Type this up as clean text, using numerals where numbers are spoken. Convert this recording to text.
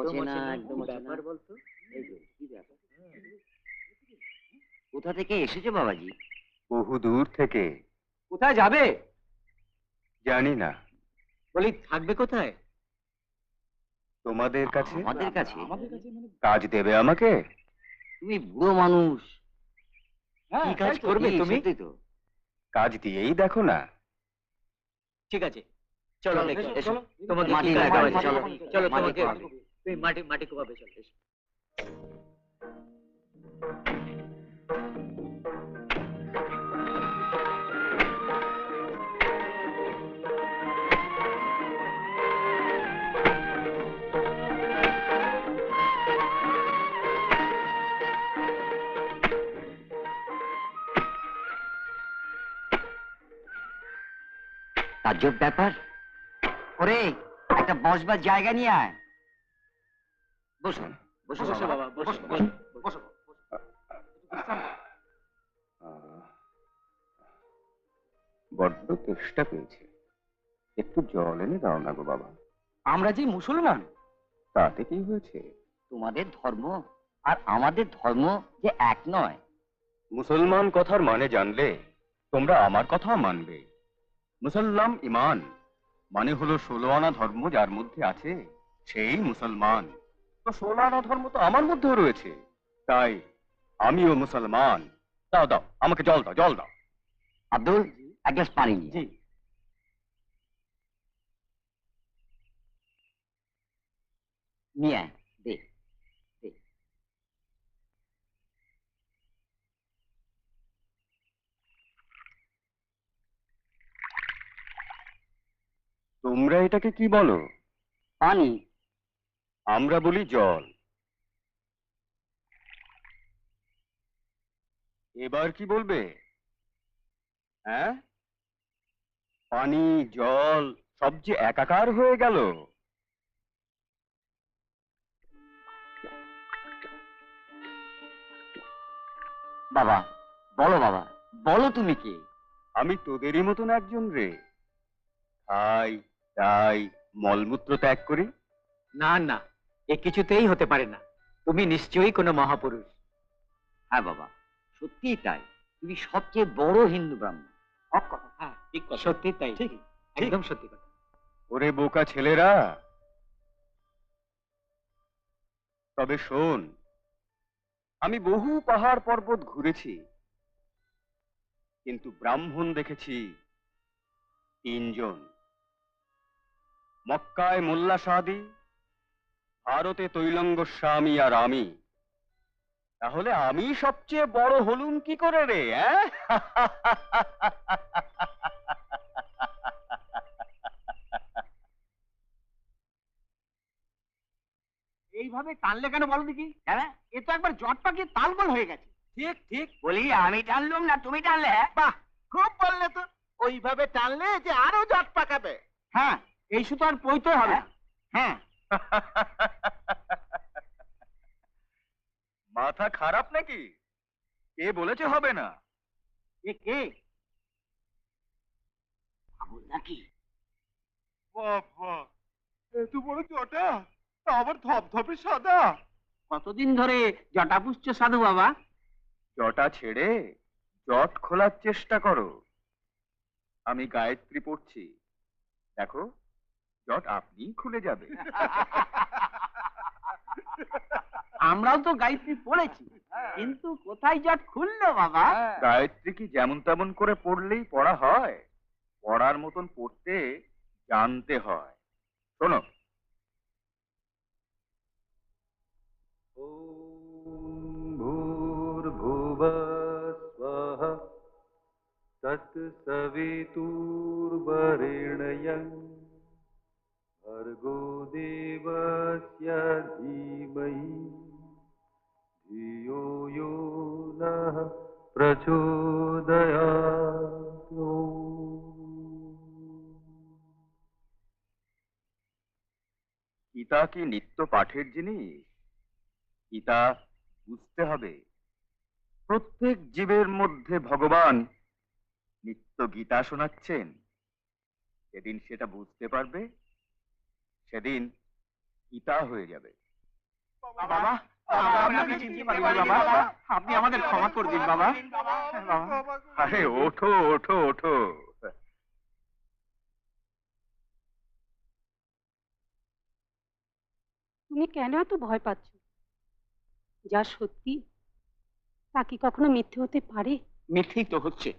অচেনা, একদম ব্যাপার বলতো। এই যে কি ব্যাপার, কোথা থেকে এসেছে বাবাজি? বহু দূর থেকে। কোথায় যাবে? জানি না। বলি থাকবে কোথায়? তোমাদের কাছে। আমাদের কাছে? কাজ দেবে আমাকে? তুমি বুড়ো মানুষ, কি কাজ করবে তুমি? সত্যি তো। কাজ দিয়েই দেখো না। ঠিক আছে, চলো এসো। তোমাকে মাটি কি কাজ লাগাও, দেওয়া যায়? চলো। চলো মাটি তোমাকে কোপাবে। তুমি মাটি কোপাবে, চলো এসো। তাজ্জব ব্যাপার। ওরে, একটা বসবার জায়গা নিয়ে আয়। বসো বসো বসো বাবা, বাবা, বসো বসো। বসো। বড্ড তেষ্টা পেয়েছে, একটু জল এনে দাও না গো বাবা। আমরা যে মুসলমান, তাতে কি হয়েছে? তোমাদের ধর্ম আর আমাদের ধর্ম যে এক নয়। মুসলমান কথার মানে জানলে তোমরা আমার কথা মানবে। মুসলমান ইমান মানে হলো 16 আনা ধর্ম যার মধ্যে আছে সেই মুসলমান। তো 16 আনা ধর্ম তো আমার মধ্যেও রয়েছে, তাই আমিও মুসলমান। দাও দাও আমাকে জল দাও, জল দাও। আব্দুল, এক গ্লাস পানি নিয়ে আয়। নিয়ে আয়, দে দে। তোমরা এটাকে কি বলো? পানি। আমরা বলি জল। এবার কি বলবে? হ্যাঁ, পানি জল সব যে একাকার হয়ে গেল। বাবা বলো, বাবা বলো, তুমি কে? আমি তোদেরই মতন একজন রে। খাই, তাই মলমূত্র ত্যাগ করি। না না, এ কিছুতেই হতে পারে না। তুমি নিশ্চয়ই কোনো মহাপুরুষ। হ্যাঁ বাবা, সত্যিই তাই। তুমি সবচেয়ে বড় হিন্দু ব্রাহ্মণ। হক কথা। হ্যাঁ, ঠিক কথা, সত্যি তাই, ঠিক একদম সত্যি কথা। ওরে বোকা ছেলেরা, তবে শোন, আমি বহু পাহাড় পর্বত ঘুরেছি, কিন্তু ব্রাহ্মণ দেখেছি 3 জন। মক্কায় মোল্লা সাদি, ভারতে তৈলঙ্গ স্বামী আর আমি। তাহলে আমি সবচেয়ে বড় হলুম কি করে রে? এইভাবে টানলে কেন বলো দেখি? হ্যাঁ, এ তো একবার জট পাকিয়ে তালগোল হয়ে গেছে। ঠিক ঠিক। বলি আমি টানলুম না তুমি টানলে? হ্যাঁ বাহ, খুব বললে তো। ওইভাবে টানলে যে আরো জট পাকাবে। হ্যাঁ, এই সুতো আর পইতে হবে না। হ্যাঁ, মাথা খারাপ নাকি? কে বলেছে হবে না? এ কে? পাগল নাকি? বাবা, এত বড় জটা, আবার ধপধপে সাদা। কতদিন ধরে জটা পুষছো সাধু বাবা? জটা ছেড়ে জট খোলার চেষ্টা করো। আমি গায়ত্রী পড়ছি, দেখো জট আপনিই খুলে যাবে। আমরাও তো গায়ত্রী পড়েছি, কিন্তু কোথায় জট খুললো বাবা? গায়ত্রী কি যেমন তেমন করে পড়লেই পড়া হয়? পড়ার মতন পড়তে জানতে হয়। শোনো, ভূর্ভুবস্বঃ তৎসবিতুর্বরেণ্যং ভর্গো দেবস্য ধীমহি ধিয়ো यो নঃ প্রচোদয়াৎ। গীতা কি নিত্য পাঠের জিনিস? গীতা বুঝতে হবে। প্রত্যেক জীবের মধ্যে ভগবান নিত্য গীতা শোনাচ্ছেন। যেদিন সেটা বুঝতে পারবে, সেদিন পিতা হয়ে যাবে। বাবা, আপনাকে চিনতে পারি না বাবা, আপনি আমাদের ক্ষমা করে দিন বাবা। আরে ওঠো ওঠো ওঠো। তুমি কেন এত ভয় পাচ্ছ? যা সত্যি তা কি কখনো মিথ্যে হতে পারে? মিথ্যেই তো হচ্ছে।